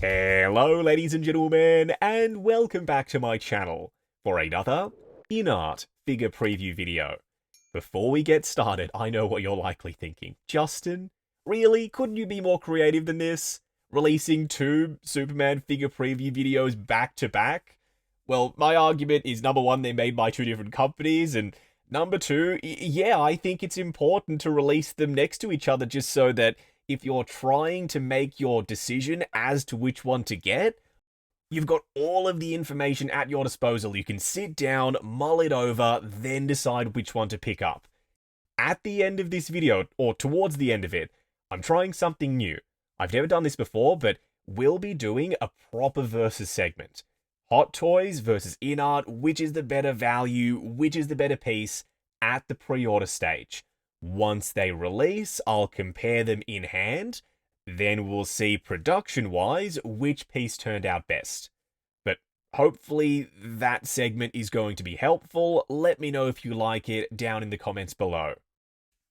Hello ladies and gentlemen, and welcome back to my channel for another INART figure preview video. Before we get started, I know what you're likely thinking. Justin, really? Couldn't you be more creative than this? Releasing two Superman figure preview videos back to back? Well, my argument is number one, they're made by two different companies, and number two, yeah, I think it's important to release them next to each other just so that if you're trying to make your decision as to which one to get, you've got all of the information at your disposal. You can sit down, mull it over, then decide which one to pick up. At the end of this video, or towards the end of it, I'm trying something new. I've never done this before, but we'll be doing a proper versus segment. Hot Toys versus INART, which is the better value, which is the better piece at the pre-order stage. Once they release, I'll compare them in hand, then we'll see production-wise which piece turned out best. But hopefully that segment is going to be helpful. Let me know if you like it down in the comments below.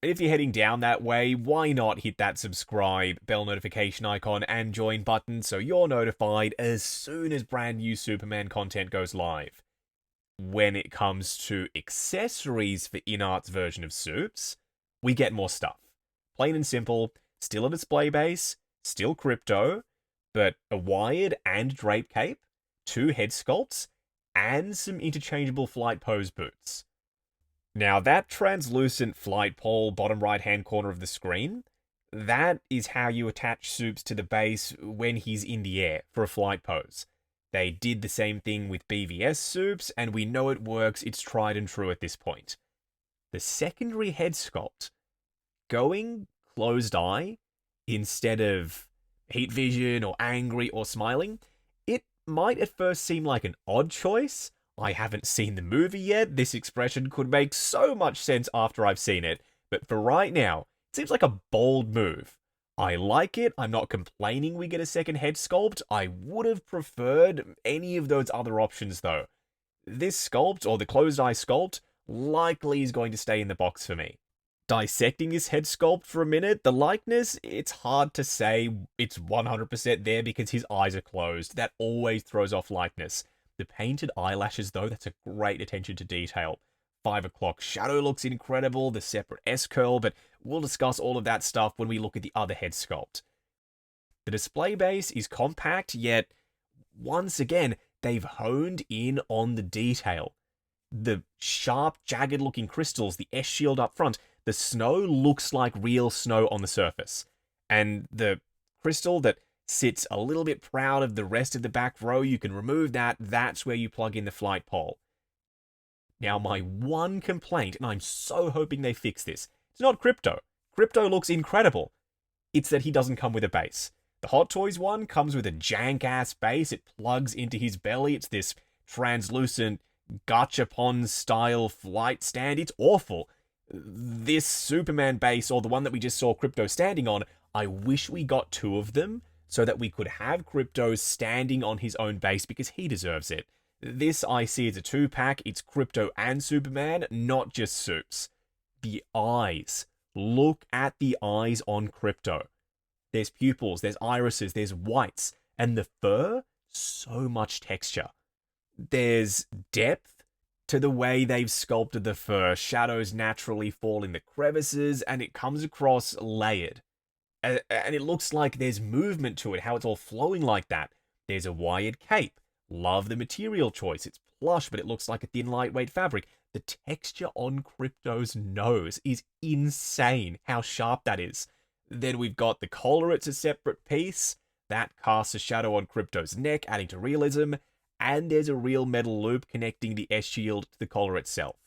And if you're heading down that way, why not hit that subscribe, bell notification icon, and join button so you're notified as soon as brand new Superman content goes live. When it comes to accessories for INART's version of Supes, we get more stuff. Plain and simple, still a display base, still Krypto, but a wired and drape cape, two head sculpts, and some interchangeable flight pose boots. Now that translucent flight pole bottom right hand corner of the screen, that is how you attach Supes to the base when he's in the air for a flight pose. They did the same thing with BVS Supes, and we know it works, it's tried and true at this point. The secondary head sculpt, going closed eye instead of heat vision or angry or smiling, it might at first seem like an odd choice. I haven't seen the movie yet. This expression could make so much sense after I've seen it, but for right now, it seems like a bold move. I like it. I'm not complaining we get a second head sculpt. I would have preferred any of those other options though. This sculpt, or the closed eye sculpt, likely is going to stay in the box for me. Dissecting this head sculpt for a minute, the likeness, it's hard to say it's 100% there because his eyes are closed. That always throws off likeness. The painted eyelashes though, that's a great attention to detail. 5 o'clock shadow looks incredible, the separate S-curl, but we'll discuss all of that stuff when we look at the other head sculpt. The display base is compact, yet once again, they've honed in on the detail. The sharp, jagged-looking crystals, the S-shield up front, the snow looks like real snow on the surface. And the crystal that sits a little bit proud of the rest of the back row, you can remove that. That's where you plug in the flight pole. Now, my one complaint, and I'm so hoping they fix this, it's not Krypto. Krypto looks incredible. It's that he doesn't come with a base. The Hot Toys one comes with a jank-ass base. It plugs into his belly. It's this translucent gachapon style flight stand. It's awful. This Superman base, or the one that we just saw Krypto standing on, I wish we got two of them so that we could have Krypto standing on his own base because he deserves it. This I see as a two-pack. It's Krypto and Superman, not just Supes. The eyes. Look at the eyes on Krypto. There's pupils, there's irises, there's whites, and the fur, so much texture. There's depth to the way they've sculpted the fur. Shadows naturally fall in the crevices, and it comes across layered. And it looks like there's movement to it, how it's all flowing like that. There's a wired cape. Love the material choice. It's plush, but it looks like a thin, lightweight fabric. The texture on Krypto's nose is insane, how sharp that is. Then we've got the collar. It's a separate piece. That casts a shadow on Krypto's neck, adding to realism. And there's a real metal loop connecting the S-shield to the collar itself.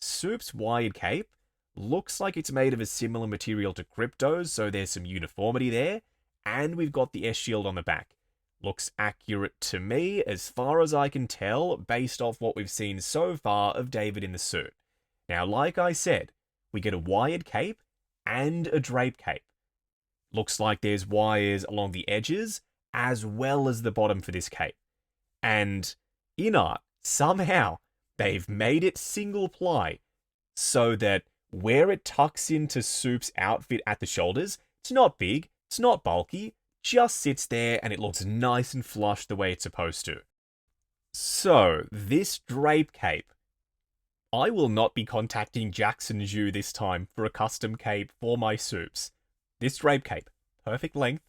Supes' wired cape looks like it's made of a similar material to Krypto's, so there's some uniformity there. And we've got the S-shield on the back. Looks accurate to me, as far as I can tell, based off what we've seen so far of David in the suit. Now, like I said, we get a wired cape and a drape cape. Looks like there's wires along the edges, as well as the bottom for this cape. And INART, somehow, they've made it single ply, so that where it tucks into Supes' outfit at the shoulders, it's not big, it's not bulky, just sits there and it looks nice and flush the way it's supposed to. So, this drape cape, I will not be contacting Jackson Zhu this time for a custom cape for my soups. This drape cape, perfect length,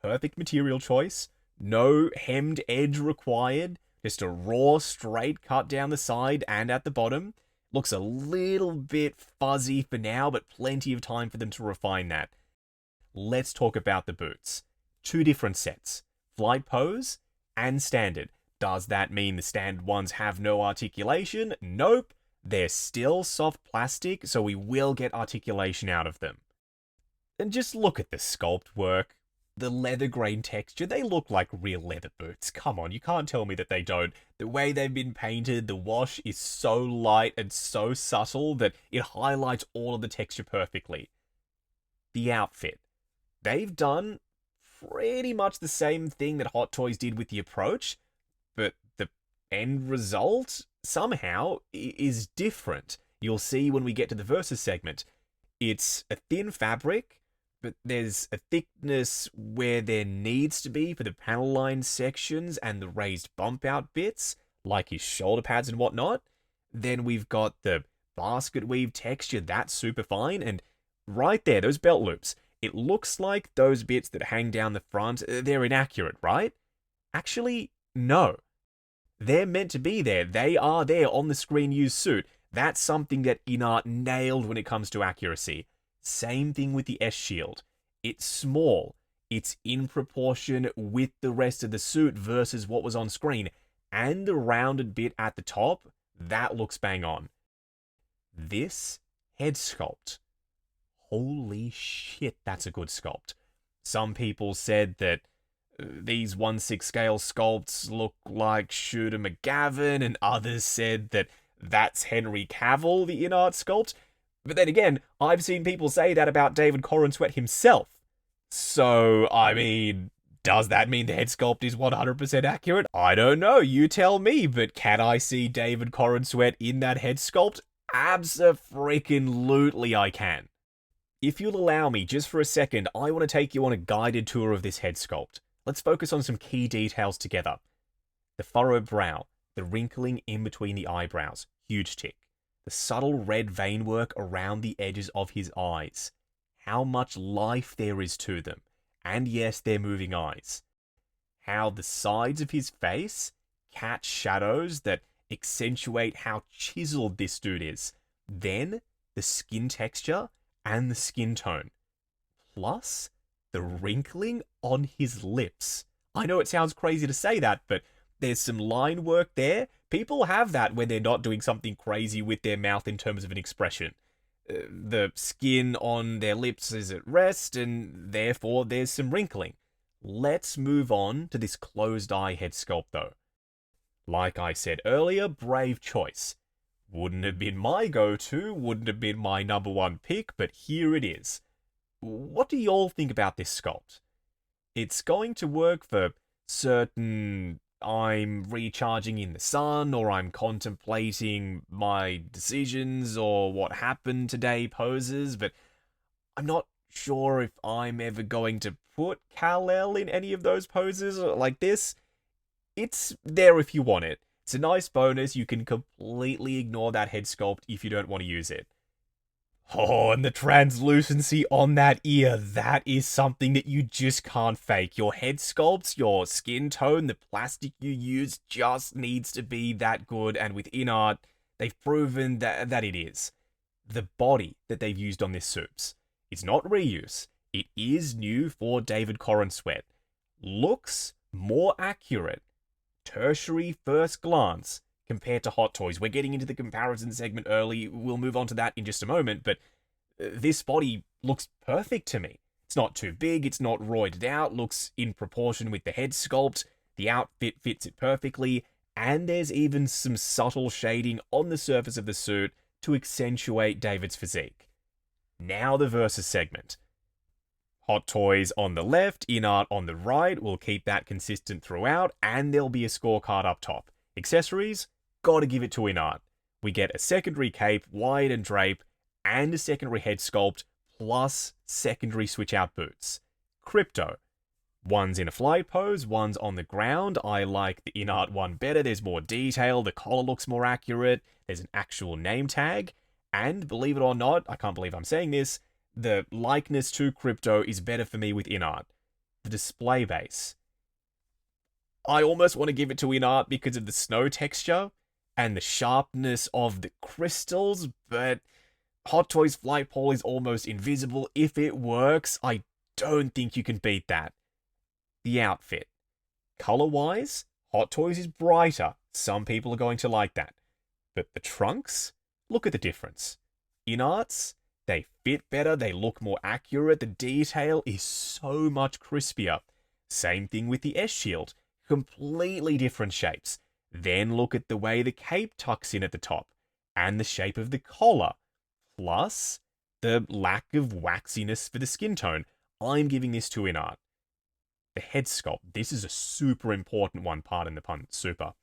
perfect material choice, no hemmed edge required, just a raw straight cut down the side and at the bottom. Looks a little bit fuzzy for now, but plenty of time for them to refine that. Let's talk about the boots. Two different sets, flight pose and standard. Does that mean the standard ones have no articulation? Nope. They're still soft plastic, so we will get articulation out of them. And just look at the sculpt work. The leather grain texture, they look like real leather boots. Come on, you can't tell me that they don't. The way they've been painted, the wash is so light and so subtle that it highlights all of the texture perfectly. The outfit. They've done pretty much the same thing that Hot Toys did with the approach, but the end result, somehow, is different. You'll see when we get to the Versus segment. It's a thin fabric, but there's a thickness where there needs to be for the panel line sections and the raised bump out bits, like his shoulder pads and whatnot. Then we've got the basket weave texture, that's super fine, and right there, those belt loops. It looks like those bits that hang down the front, they're inaccurate, right? Actually, no. They're meant to be there. They are there on the screen used suit. That's something that INART nailed when it comes to accuracy. Same thing with the S-Shield. It's small. It's in proportion with the rest of the suit versus what was on screen. And the rounded bit at the top, that looks bang on. This head sculpt. Holy shit, that's a good sculpt. Some people said that these 1/6 scale sculpts look like Shooter McGavin, and others said that that's Henry Cavill, the INART sculpt. But then again, I've seen people say that about David Corenswet himself. So, I mean, does that mean the head sculpt is 100% accurate? I don't know, you tell me, but can I see David Corenswet in that head sculpt? Abso-freaking-lutely I can. If you'll allow me, just for a second, I want to take you on a guided tour of this head sculpt. Let's focus on some key details together. The furrowed brow, the wrinkling in between the eyebrows, huge tick. The subtle red vein work around the edges of his eyes. How much life there is to them. And yes, they're moving eyes. How the sides of his face catch shadows that accentuate how chiseled this dude is. Then, the skin texture and the skin tone. Plus, the wrinkling on his lips. I know it sounds crazy to say that, but there's some line work there. People have that when they're not doing something crazy with their mouth in terms of an expression. The skin on their lips is at rest, and therefore there's some wrinkling. Let's move on to this closed eye head sculpt though. Like I said earlier, brave choice. Wouldn't have been my go-to, wouldn't have been my number one pick, but here it is. What do y'all think about this sculpt? It's going to work for certain I'm recharging in the sun, or I'm contemplating my decisions, or what happened today poses, but I'm not sure if I'm ever going to put Kal-El in any of those poses like this. It's there if you want it. It's a nice bonus. You can completely ignore that head sculpt if you don't want to use it. Oh, and the translucency on that ear, that is something that you just can't fake. Your head sculpts, your skin tone, the plastic you use just needs to be that good, and with INART, they've proven that it is. The body that they've used on this soups, it's not reuse. It is new for David Corenswet. Looks more accurate. Tertiary first glance compared to Hot Toys. We're getting into the comparison segment early. We'll move on to that in just a moment, but this body looks perfect to me. It's not too big, it's not roided out, looks in proportion with the head sculpt, the outfit fits it perfectly, and there's even some subtle shading on the surface of the suit to accentuate David's physique. Now the Versus segment. Hot Toys on the left, INART on the right. We'll keep that consistent throughout, and there'll be a scorecard up top. Accessories? Gotta give it to INART. We get a secondary cape, wide and drape, and a secondary head sculpt, plus secondary switch-out boots. Krypto. One's in a flight pose, one's on the ground. I like the INART one better. There's more detail, the collar looks more accurate, there's an actual name tag, and believe it or not, I can't believe I'm saying this, the likeness to Krypto is better for me with INART. The display base. I almost want to give it to INART because of the snow texture and the sharpness of the crystals, but Hot Toys Flight Pole is almost invisible. If it works, I don't think you can beat that. The outfit. Color-wise, Hot Toys is brighter. Some people are going to like that. But the trunks? Look at the difference. INART's, they fit better, they look more accurate, the detail is so much crispier. Same thing with the S-Shield. Completely different shapes. Then look at the way the cape tucks in at the top, and the shape of the collar. Plus, the lack of waxiness for the skin tone. I'm giving this to INART. The head sculpt. This is a super important one, pardon the pun, super.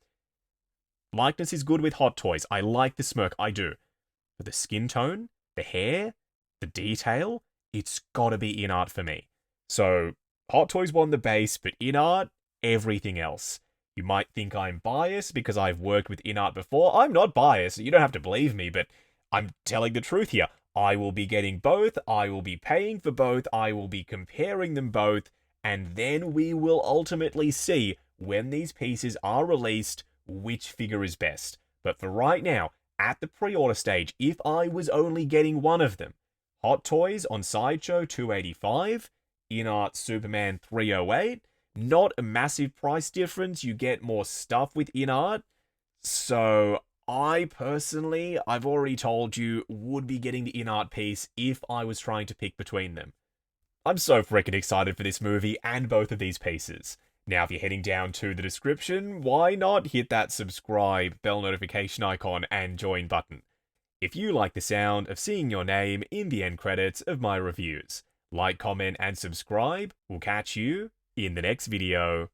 Likeness is good with Hot Toys. I like the smirk, I do. But the skin tone, the hair, the detail, it's gotta be INART for me. So, Hot Toys won the base, but INART, everything else. You might think I'm biased because I've worked with INART before. I'm not biased. You don't have to believe me, but I'm telling the truth here. I will be getting both. I will be paying for both. I will be comparing them both. And then we will ultimately see, when these pieces are released, which figure is best. But for right now, at the pre-order stage, if I was only getting one of them, Hot Toys on Sideshow $285, INART Superman 308, not a massive price difference. You get more stuff with INART. So I personally, I've already told you, would be getting the INART piece if I was trying to pick between them. I'm so freaking excited for this movie and both of these pieces. Now, if you're heading down to the description, why not hit that subscribe, bell notification icon, and join button if you like the sound of seeing your name in the end credits of my reviews. Like, comment, and subscribe. We'll catch you in the next video.